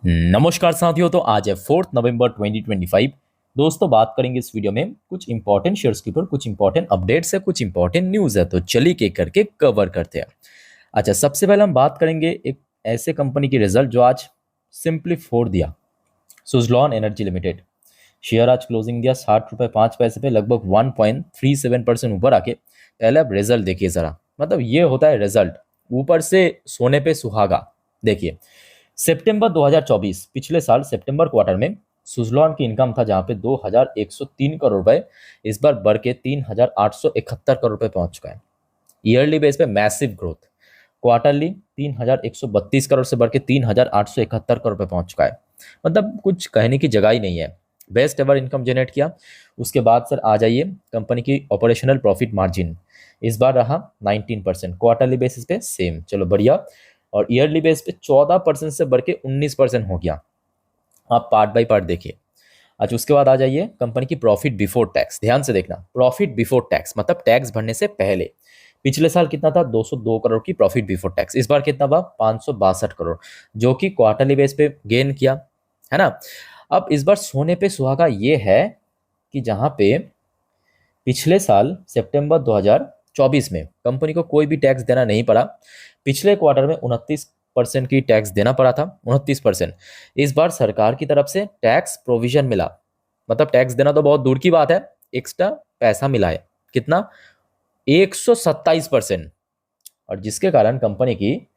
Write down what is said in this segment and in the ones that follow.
नमस्कार साथियों। तो आज है 4 नवंबर 2025। दोस्तों, बात करेंगे इस वीडियो में कुछ इंपॉर्टेंट शेयर्स के ऊपर, कुछ इंपॉर्टेंट अपडेट्स है, कुछ इंपॉर्टेंट न्यूज़ है। तो चलिए के करके कवर करते हैं। अच्छा, सबसे पहले हम बात करेंगे एक ऐसे कंपनी की रिजल्ट जो आज सिंपली फोड़ दिया। सुजलॉन एनर्जी लिमिटेड शेयर आज क्लोजिंग दिया 60 रुपये 5 पैसे पे, लगभग 1.37% ऊपर आके। पहले आप रिजल्ट देखिए जरा, मतलब ये होता है रिजल्ट ऊपर से सोने पे सुहागा। देखिए, सितंबर 2024 पिछले साल सितंबर क्वार्टर में सुजलॉन की इनकम था जहां पे 2103 करोड़ रुपए, इस बार बढ़ के 3871 करोड़ रुपए पहुंच चुका है। ईयरली बेस पे मैसिव ग्रोथ। क्वार्टरली 3132 करोड़ से बढ़ के 3871 करोड़ रुपए पहुंच चुका है। मतलब कुछ कहने की जगह ही नहीं है। बेस्ट एवर इनकम जनरेट किया। उसके बाद सर आ जाइए, कंपनी की ऑपरेशनल प्रॉफिट मार्जिन इस बार रहा 19%, क्वार्टरली बेसिस पे सेम, चलो बढ़िया। और ईयरली बेस पे 14% से बढ़ के 19% हो गया। आप पार्ट बाय पार्ट देखिए। अच्छा, उसके बाद आ जाइए कंपनी की प्रॉफिट बिफोर टैक्स। ध्यान से देखना, प्रॉफिट बिफोर टैक्स मतलब टैक्स भरने से पहले। पिछले साल कितना था? 202 करोड़ की प्रॉफिट बिफोर टैक्स। इस बार कितना हुआ? 562 करोड़, जो कि क्वार्टरली बेस पे गेन किया है ना। अब इस बार सोने पे सुहागा ये है कि जहां पे पिछले साल सितंबर 2024 में कंपनी को कोई भी टैक्स देना नहीं पड़ा। पिछले क्वार्टर में 29% की टैक्स देना पड़ा था, 29%। इस बार सरकार की तरफ से टैक्स प्रोविजन मिला, मतलब टैक्स देना तो बहुत दूर की बात है, एक्स्ट्रा पैसा मिला है। कितना? 127%। और जिसके कारण कंपनी की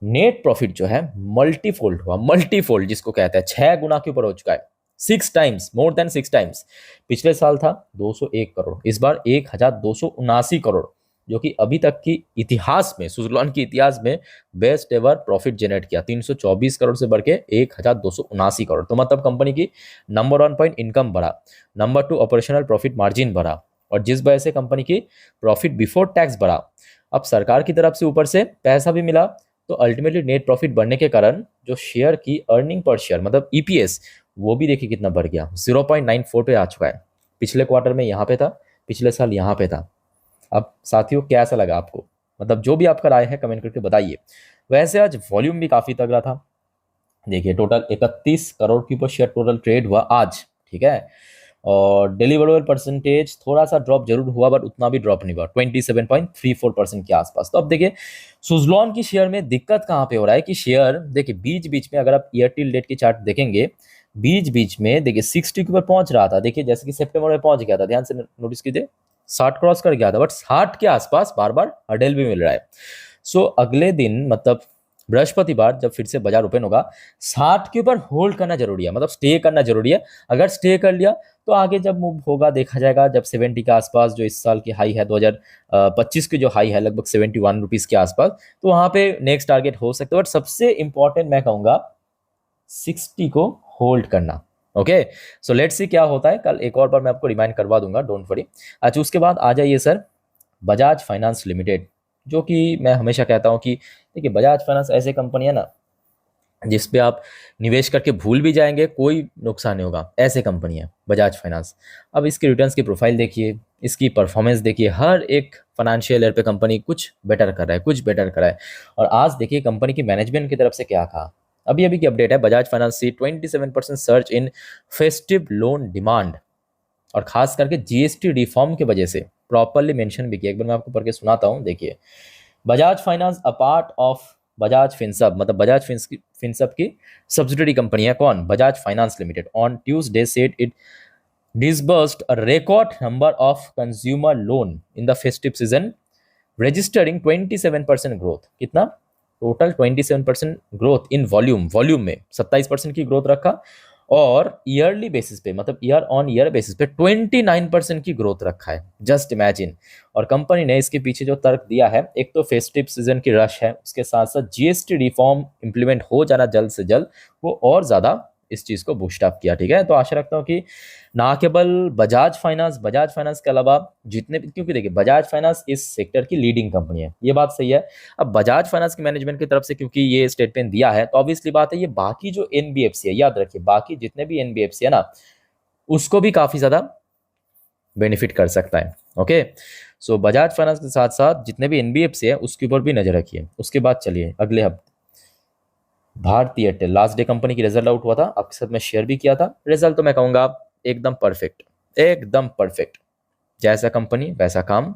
नेट प्रॉफिट जो है मल्टीफोल्ड हुआ, मल्टीफोल्ड जिसको कहते हैं, 6 गुना के ऊपर हो चुका है। 6 टाइम्स, मोर देन 6 टाइम्स। पिछले साल था 201 करोड़, इस बार 1279 करोड़, जो कि अभी तक की इतिहास में, सुजलॉन के इतिहास में बेस्ट एवर प्रॉफिट जनरेट किया। 324 करोड़ से बढ़ के 1279 करोड़। तो मतलब कंपनी की नंबर 1 पॉइंट इनकम बढ़ा, नंबर 2 ऑपरेशनल प्रॉफिट मार्जिन बढ़ा, और जिस वजह से कंपनी की प्रॉफिट बिफोर टैक्स बढ़ा। अब सरकार की तरफ से ऊपर से पैसा भी मिला, तो अल्टीमेटली नेट प्रॉफिट बढ़ने के कारण जो शेयर की अर्निंग पर शेयर मतलब ईपीएस, वो भी देखिए कितना बढ़ गया, 0.94 पे आ चुका है। पिछले क्वार्टर में यहाँ पे था, पिछले साल यहाँ पे था। अब साथियों, कैसा लगा आपको? मतलब जो भी आपका राय है कमेंट करके बताइए। वैसे आज वॉल्यूम भी काफी तगड़ा था। देखिए, टोटल 31 करोड़ के ऊपर शेयर टोटल ट्रेड हुआ आज, ठीक है। और डिलीवरेबल परसेंटेज थोड़ा सा ड्रॉप जरूर हुआ, बट उतना भी ड्रॉप नहीं हुआ, 27.34% के आसपास। तो अब देखिए, सुजलॉन की शेयर में दिक्कत कहाँ पे हो रहा है कि शेयर देखिए बीच बीच में, अगर आप ईयर टिल डेट की चार्ट देखेंगे, बीच बीच में देखिए 60 के ऊपर पहुंच रहा था। देखिए जैसे कि सितंबर में पहुंच गया था, ध्यान से नोटिस कीजिए, 60 क्रॉस कर गया था, बट 60 के आसपास बार बार हर्डल भी मिल रहा है। सो अगले दिन मतलब बृहस्पतिवार जब फिर से बाजार ओपन होगा, 60 के ऊपर होल्ड करना जरूरी है, मतलब स्टे करना जरूरी है। अगर स्टे कर लिया तो आगे जब मूव होगा देखा जाएगा। जब 70 के आसपास, जो इस साल की हाई है 2025 की जो हाई है लगभग 71 रुपीज के आसपास, तो वहां पे नेक्स्ट टारगेट हो सकता है। बट सबसे इंपॉर्टेंट मैं कहूंगा 60 को होल्ड करना। ओके, सो लेट्स सी क्या होता है। कल एक और बार मैं आपको रिमाइंड करवा दूंगा, डोंट वरी। अच्छा, उसके बाद आ जाइए सर बजाज फाइनेंस लिमिटेड, जो कि मैं हमेशा कहता हूं कि देखिए बजाज फाइनेंस ऐसी कंपनी है ना जिस पे आप निवेश करके भूल भी जाएंगे, कोई नुकसान नहीं होगा। ऐसे कंपनी है बजाज फाइनेंस। अब इसके रिटर्न्स की प्रोफाइल देखिए, इसकी परफॉर्मेंस देखिए, हर एक फाइनेंशियल ईयर पे कंपनी कुछ बेटर कर रहा है, कुछ बेटर कर रहा है। और आज देखिए कंपनी की मैनेजमेंट की तरफ से क्या कहा। अभी अभी की अपडेट है, Bajaj finance sees 27% surge in festive loan demand, और खास करके जीएसटी रिफॉर्म की वजह से प्रॉपरली मेंशन भी किया। एक बार मैं आपको पढ़ के सुनाता हूँ, देखिए। Bajaj finance a part of Bajaj Finserv, मतलब बजाज फिनसब की सब्सिडरी कंपनी है। कौन? Bajaj finance limited. On Tuesday said it disbursed a record number of consumer loan in the festive season, registering 27% growth. कितना? Total 27% growth in volume, volume में 27% की ग्रोथ रखा। और yearly basis पे, मतलब ईयर ऑन ईयर बेसिस पे 29% की growth रखा है। Just imagine. और कंपनी ने इसके पीछे जो तर्क दिया है, एक तो फेस्टिव सीजन की रश है, उसके साथ साथ जीएसटी रिफॉर्म इंप्लीमेंट हो जाना जल्द से जल्द, वो और ज्यादा इस चीज को बूस्ट अप किया। ठीक है, तो आशा रखता हूँ कि ना केवल बजाज फाइनेंस के अलावा जितने भी, क्योंकि देखिए बजाज फाइनेंस इस सेक्टर की लीडिंग कंपनी है, ये बात सही है। अब बजाज फाइनेंस की मैनेजमेंट की तरफ से क्योंकि ये स्टेटमेंट दिया है, तो ऑब्वियसली बात है ये बाकी जो एनबीएफसी है, याद रखिए बाकी जितने भी एनबीएफसी है ना, उसको भी काफी ज्यादा बेनिफिट कर सकता है। ओके, सो बजाज फाइनेंस के साथ साथ जितने भी एनबीएफसी है उसके ऊपर भी नजर रखिए। उसके बाद चलिए अगले हफ्ते भारतीय एयरटेल लास्ट डे कंपनी की रिजल्ट आउट हुआ था, आपके साथ मैं शेयर भी किया था। रिजल्ट तो मैं कहूँगा एकदम परफेक्ट, एकदम परफेक्ट। जैसा कंपनी वैसा काम,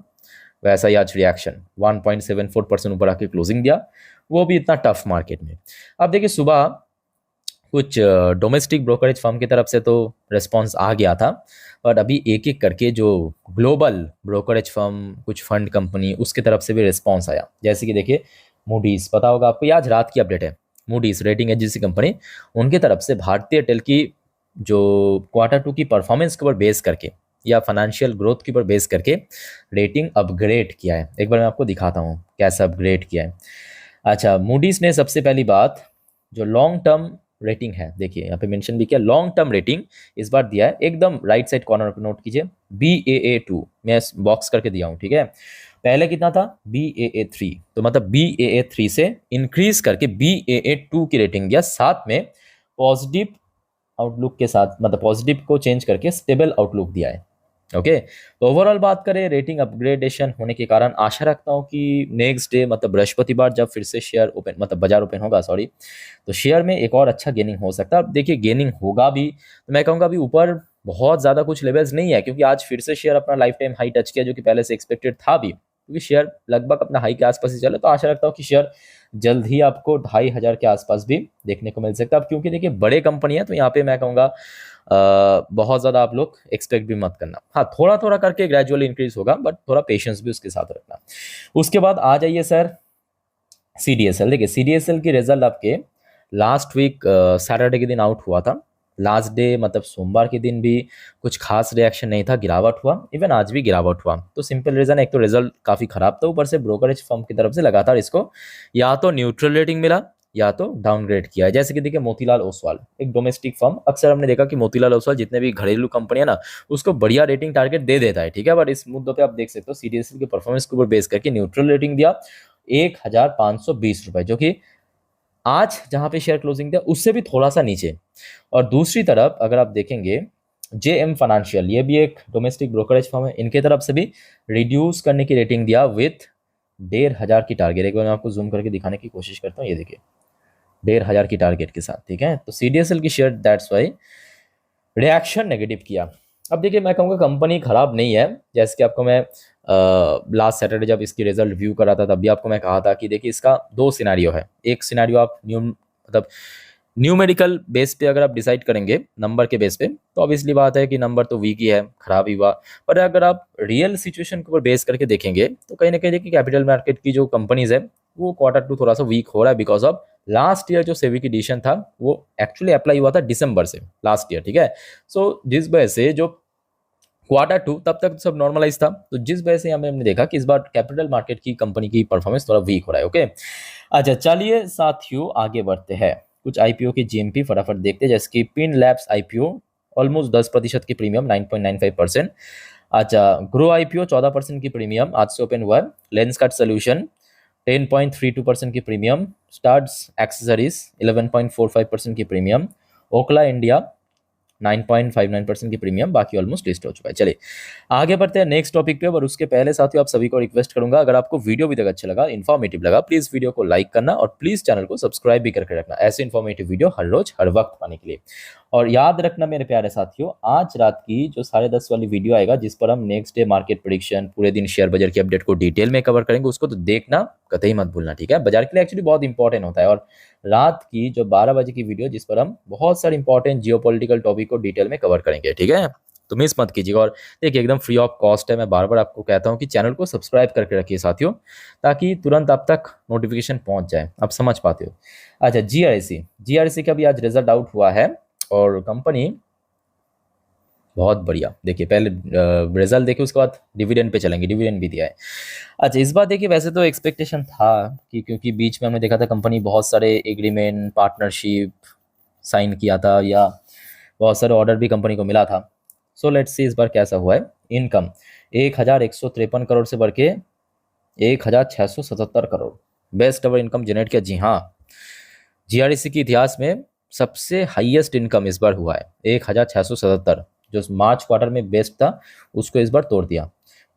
वैसा ही आज रिएक्शन। 1.74% ऊपर आके क्लोजिंग दिया, वो भी इतना टफ मार्केट में। अब देखिए सुबह कुछ डोमेस्टिक ब्रोकरेज फर्म की तरफ से तो रिस्पॉन्स आ गया था, और अभी एक एक करके जो ग्लोबल ब्रोकरेज फर्म, कुछ फंड कंपनी, उसकी तरफ से भी रिस्पॉन्स आया। जैसे कि देखिए मूडीज, पता होगा आपको, ये आज रात की अपडेट है। मूडीज रेटिंग एजेंसी कंपनी, उनकी तरफ से भारतीय एयरटेल की जो Q2 की परफॉर्मेंस के ऊपर बेस करके या फाइनेंशियल ग्रोथ के ऊपर बेस करके रेटिंग अपग्रेड किया है। एक बार मैं आपको दिखाता हूँ कैसा अपग्रेड किया है। अच्छा, मूडीज ने सबसे पहली बात जो लॉन्ग टर्म रेटिंग है, देखिए यहाँ पे मेंशन भी किया, लॉन्ग टर्म रेटिंग इस बार दिया है, एकदम राइट साइड कॉर्नर पे नोट कीजिए, Baa2 मैं बॉक्स करके दिया हूँ, ठीक है। पहले कितना था, Baa3, तो मतलब Baa3 से इंक्रीज करके Baa2 की रेटिंग दिया, साथ में पॉजिटिव आउटलुक के साथ, मतलब पॉजिटिव को चेंज करके स्टेबल आउटलुक दिया है। ओके, तो ओवरऑल बात करें रेटिंग अपग्रेडेशन होने के कारण, आशा रखता हूँ कि नेक्स्ट डे मतलब बृहस्पतिवार जब फिर से शेयर ओपन, मतलब बाजार ओपन होगा, सॉरी, तो शेयर में एक और अच्छा गेनिंग हो सकता है। अब देखिए गेनिंग होगा भी, तो मैं कहूँगा अभी ऊपर बहुत ज़्यादा कुछ लेवल्स नहीं है, क्योंकि आज फिर से शेयर अपना लाइफ टाइम हाई टच किया, जो कि पहले से एक्सपेक्टेड था भी, क्योंकि शेयर लगभग अपना हाई के आसपास ही चले। तो आशा रखता हूँ कि शेयर जल्द ही आपको 2500 के आसपास भी देखने को मिल सकता है। अब क्योंकि देखिए बड़े कंपनी है, तो यहाँ पे मैं कहूँगा बहुत ज़्यादा आप लोग एक्सपेक्ट भी मत करना। हाँ, थोड़ा थोड़ा करके ग्रेजुअली इंक्रीज होगा, बट थोड़ा पेशेंस भी उसके साथ रखना। उसके बाद आ जाइए सर CDSL। देखिए CDSL की रिजल्ट आपके लास्ट वीक सैटरडे के दिन आउट हुआ था। लास्ट डे मतलब सोमवार के दिन भी कुछ खास रिएक्शन नहीं था, गिरावट हुआ, इवन आज भी गिरावट हुआ। तो सिंपल रीज़न, एक तो रिजल्ट काफ़ी खराब था, ऊपर से ब्रोकरेज फर्म की तरफ से लगातार इसको या तो न्यूट्रल रेटिंग मिला या तो डाउनग्रेड किया है। जैसे कि देखिए मोतीलाल ओसवाल, एक डोमेस्टिक फर्म, अक्सर हमने देखा कि मोतीलाल ओसवाल जितने भी घरेलू कंपनी है ना, उसको बढ़िया रेटिंग टारगेट दे देता है, ठीक है। बट इस मुद्दों पे आप देख सकते हो CDSL की परफॉर्मेंस के ऊपर बेस करके न्यूट्रल रेटिंग दिया 1520 रुपए, जो कि आज जहां पे शेयर क्लोजिंग दिया उससे भी थोड़ा सा नीचे। और दूसरी तरफ अगर आप देखेंगे JM फाइनेंशियल, ये भी एक डोमेस्टिक ब्रोकरेज फर्म है, इनके तरफ से भी रिड्यूस करने की रेटिंग दिया विथ 1500 की टारगेट। एक बार मैं आपको जूम करके दिखाने की कोशिश करता हूँ, ये देखिए 1500 की टारगेट के साथ, ठीक है। तो CDSL की share that's why reaction negative किया। अब देखिए मैं कहूँगा कंपनी खराब नहीं है, जैसे कि आपको मैं लास्ट सैटरडे जब इसकी रिजल्ट रिव्यू कर रहा था, तब भी आपको मैं कहा था कि देखिए इसका दो सिनेरियो है। एक सिनेरियो आप मतलब न्यूमेरिकल बेस पे अगर आप डिसाइड करेंगे, नंबर के बेस पे, तो ऑब्वियसली बात है कि नंबर तो वीक ही है, खराब ही हुआ। पर अगर आप रियल सिचुएशन के ऊपर बेस करके देखेंगे, तो कहीं ना कहीं देखिए कैपिटल मार्केट की जो कंपनीज है वो Q2 थोड़ा सा वीक हो रहा है, बिकॉज ऑफ लास्ट ईयर जो सेबी की डिसीजन था वो एक्चुअली अप्लाई हुआ था दिसंबर से लास्ट ईयर, ठीक है। सो जिस वजह से जो Q2 तब तक सब नॉर्मलाइज था, तो जिस वजह से यहाँ पे हमने देखा कि इस बार कैपिटल मार्केट की कंपनी की परफॉर्मेंस थोड़ा वीक हो रहा है। ओके, अच्छा चलिए साथियों आगे बढ़ते हैं, कुछ IPO की GMP फटाफट देखते हैं। जैसे कि पिन लैब्स IPO ऑलमोस्ट 10% की प्रीमियम, 9.95%। अच्छा, ग्रो IPO 14% की प्रीमियम, आज से ओपन हुआ है। लेंसकार्ट सोल्यूशन 10.32% की प्रीमियम, स्टार्स एक्सेसरीज 11.45% की प्रीमियम, ओकला इंडिया 9.59% की प्रीमियम, बाकी ऑलमोस्ट लिस्ट हो चुका है। चलिए आगे बढ़ते हैं नेक्स्ट टॉपिक पे। और उसके पहले साथियों आप सभी को रिक्वेस्ट करूंगा, अगर आपको वीडियो भी तक अच्छा लगा, इन्फॉर्मेटिव लगा, प्लीज वीडियो को लाइक करना और प्लीज चैनल को सब्सक्राइब भी करके रखना, ऐसे इन्फॉर्मेटिव वीडियो हर रोज हर वक्त पाने के लिए। और याद रखना मेरे प्यारे साथियों, आज रात की जो 10:30 वाली वीडियो आएगा, जिस पर हम नेक्स्ट डे मार्केट प्रेडिक्शन, पूरे दिन शेयर बाजार की अपडेट को डिटेल में कवर करेंगे, उसको तो देखना कतई मत भूलना, ठीक है। बाजार के लिए एक्चुअली बहुत इंपॉर्टेंट होता है। और रात की जो 12 बजे की वीडियो, जिस पर हम बहुत सारे इंपॉर्टेंट जियोपॉलिटिकल टॉपिक को डिटेल में कवर करेंगे, ठीक है, तो मिस मत कीजिएगा। और देखिए एकदम फ्री ऑफ कॉस्ट है, मैं बार बार आपको कहता हूँ कि चैनल को सब्सक्राइब करके रखिए साथियों, ताकि तुरंत आप तक नोटिफिकेशन पहुंच जाए, आप समझ पाते हो। अच्छा, GRC का भी आज रिजल्ट आउट हुआ है, और कंपनी बहुत बढ़िया। देखिए पहले रिजल्ट देखिए, उसके बाद डिविडेंड पे चलेंगे, डिविडेंड भी दिया है। अच्छा, इस बार देखिए वैसे तो एक्सपेक्टेशन था कि, क्योंकि बीच में हमने देखा था कंपनी बहुत सारे एग्रीमेंट, पार्टनरशिप साइन किया था, या बहुत सारे ऑर्डर भी कंपनी को मिला था। सो लेट्स सी इस बार कैसा हुआ है। इनकम 1153 करोड़ से बढ़ के 1677 crore, best ever income generate किया। जी हाँ, GRC के इतिहास में सबसे हाईएस्ट इनकम इस बार हुआ है 1677, जो मार्च क्वार्टर में बेस्ट था उसको इस बार तोड़ दिया।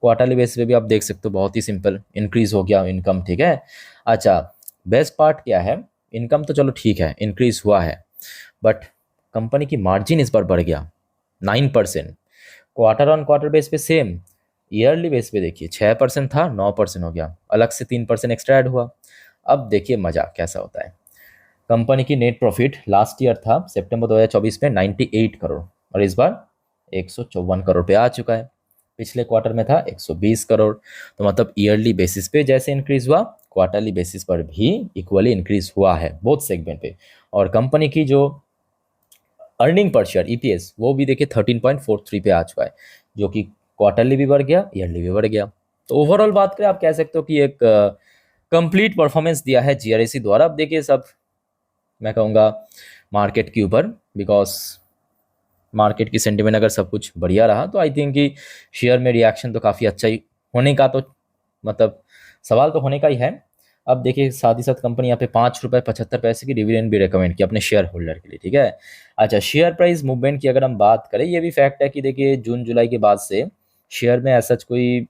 क्वार्टरली बेस पे भी आप देख सकते हो, बहुत ही सिंपल इंक्रीज हो गया इनकम, ठीक है। अच्छा, बेस्ट पार्ट क्या है, इनकम तो चलो ठीक है इंक्रीज हुआ है, बट कंपनी की मार्जिन इस बार बढ़ गया 9%। क्वार्टर ऑन क्वार्टर बेस पे सेम, ईयरली बेस पे देखिए 6% था 9% हो गया, अलग से 3% एक्स्ट्रा ऐड हुआ। अब देखिए मज़ा कैसा होता है। कंपनी की नेट प्रॉफिट लास्ट ईयर था सितंबर 2024 में 98 करोड़ और इस बार 154 करोड़ पे आ चुका है। पिछले क्वार्टर में था 120 करोड़। तो मतलब ईयरली बेसिस पे जैसे इंक्रीज हुआ, क्वार्टरली बेसिस पर भी इक्वली इंक्रीज हुआ है बोथ सेगमेंट पे। और कंपनी की जो अर्निंग पर शेयर ईपीएस वो भी देखिए 13.43 पे आ चुका है, जो कि क्वार्टरली भी बढ़ गया, ईयरली भी बढ़ गया। तो ओवरऑल बात करें आप कह सकते हो कि एक कंप्लीट परफॉर्मेंस दिया है जीआरएसी द्वारा। अब देखिए सब मैं कहूँगा मार्केट के ऊपर, बिकॉज मार्केट की सेंटिमेंट अगर सब कुछ बढ़िया रहा तो आई थिंक कि शेयर में रिएक्शन तो काफ़ी अच्छा ही होने का, तो मतलब सवाल तो होने का ही है। अब देखिए साथ ही साथ कंपनी यहाँ पे 5 रुपये 75 पैसे की डिविडेंड भी रिकमेंड की अपने शेयर होल्डर के लिए, ठीक है। अच्छा, शेयर प्राइस मूवमेंट की अगर हम बात करें, ये भी फैक्ट है कि देखिए जून जुलाई के बाद से शेयर में ऐसा कोई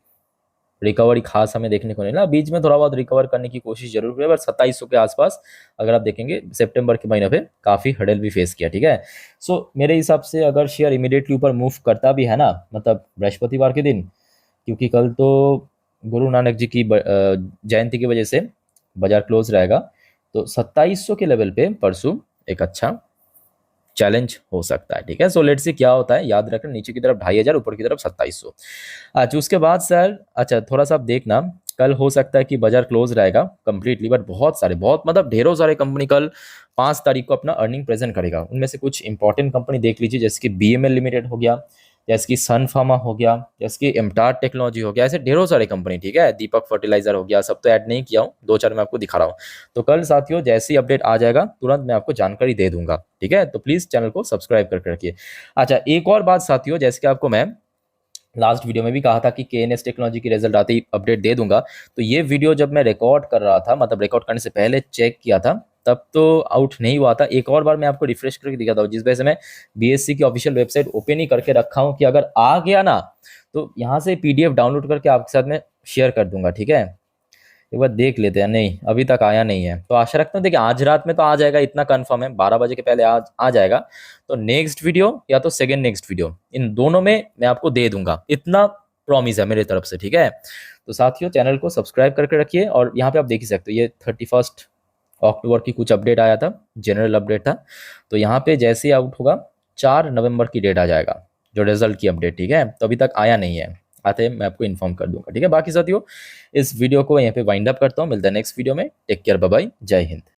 रिकवरी खास हमें देखने को नहीं मिला। बीच में थोड़ा बहुत रिकवर करने की कोशिश जरूर हुई, पर 2700 के आसपास अगर आप देखेंगे सितंबर के महीने पे काफ़ी हडल भी फेस किया, ठीक है। सो मेरे हिसाब से अगर शेयर इमीडिएटली ऊपर मूव करता भी है ना, मतलब बृहस्पतिवार के दिन, क्योंकि कल तो गुरु नानक जी की जयंती की वजह से बाजार क्लोज रहेगा, तो 2700 के लेवल पे परसों एक अच्छा चैलेंज हो सकता है, ठीक है। सो लेट्स सी क्या होता है। याद रखना नीचे की तरफ 2500, ऊपर की तरफ 2700। अच्छा उसके बाद सर, अच्छा थोड़ा सा आप देखना, कल हो सकता है कि बाजार क्लोज रहेगा कंप्लीटली, बट बहुत सारे बहुत मतलब ढेरों सारे कंपनी कल 5 तारीख को अपना अर्निंग प्रेजेंट करेगा। उनमें से कुछ इंपॉर्टेंट कंपनी देख लीजिए, जैसे कि बीएमएल लिमिटेड हो गया, जैसे कि सन फार्मा हो गया, जैसे कि एमटार टेक्नोलॉजी हो गया, ऐसे ढेरों सारे कंपनी, ठीक है। दीपक फर्टिलाइजर हो गया, सब तो ऐड नहीं किया हूँ, 2-4 मैं आपको दिखा रहा हूँ। तो कल साथियों जैसे ही अपडेट आ जाएगा तुरंत मैं आपको जानकारी दे दूंगा, ठीक है। तो प्लीज चैनल को सब्सक्राइब करके रखिए। अच्छा एक और बात साथियों, जैसे कि आपको मैं लास्ट वीडियो में भी कहा था कि केएनएस टेक्नोलॉजी की रिजल्ट आते ही अपडेट दे दूंगा, तो ये वीडियो जब मैं रिकॉर्ड कर रहा था, मतलब रिकॉर्ड करने से पहले चेक किया था, तब तो आउट नहीं हुआ था। एक और बार मैं आपको रिफ्रेश करके दिखाता हूँ, जिस वजह से मैं बीएससी की ऑफिशियल वेबसाइट ओपन ही करके रखा हूँ कि अगर आ गया ना तो यहाँ से पीडीएफ डाउनलोड करके आपके साथ में शेयर कर दूंगा, ठीक है। एक बार देख लेते हैं। नहीं अभी तक आया नहीं है, तो आशा रखता हूँ देखिए आज रात में तो आ जाएगा, इतना कंफर्म है 12 बजे के पहले आज आ जाएगा। तो नेक्स्ट वीडियो या तो सेकंड नेक्स्ट वीडियो, इन दोनों में मैं आपको दे दूंगा, इतना प्रॉमिस है मेरे तरफ से, ठीक है। तो साथियों चैनल को सब्सक्राइब करके रखिए। और यहाँ पे आप देख ही सकते हो ये 31 अक्टूबर की कुछ अपडेट आया था, जनरल अपडेट था। तो यहाँ पे जैसे ही आउट होगा 4 नवंबर की डेट आ जाएगा जो रिजल्ट की अपडेट, ठीक है। तो अभी तक आया नहीं है, आते हैं मैं आपको इन्फॉर्म कर दूंगा, ठीक है। बाकी साथियों इस वीडियो को यहीं पे वाइंड अप करता हूँ, मिलता है नेक्स्ट वीडियो में। टेक केयर, बाय बाय, जय हिंद।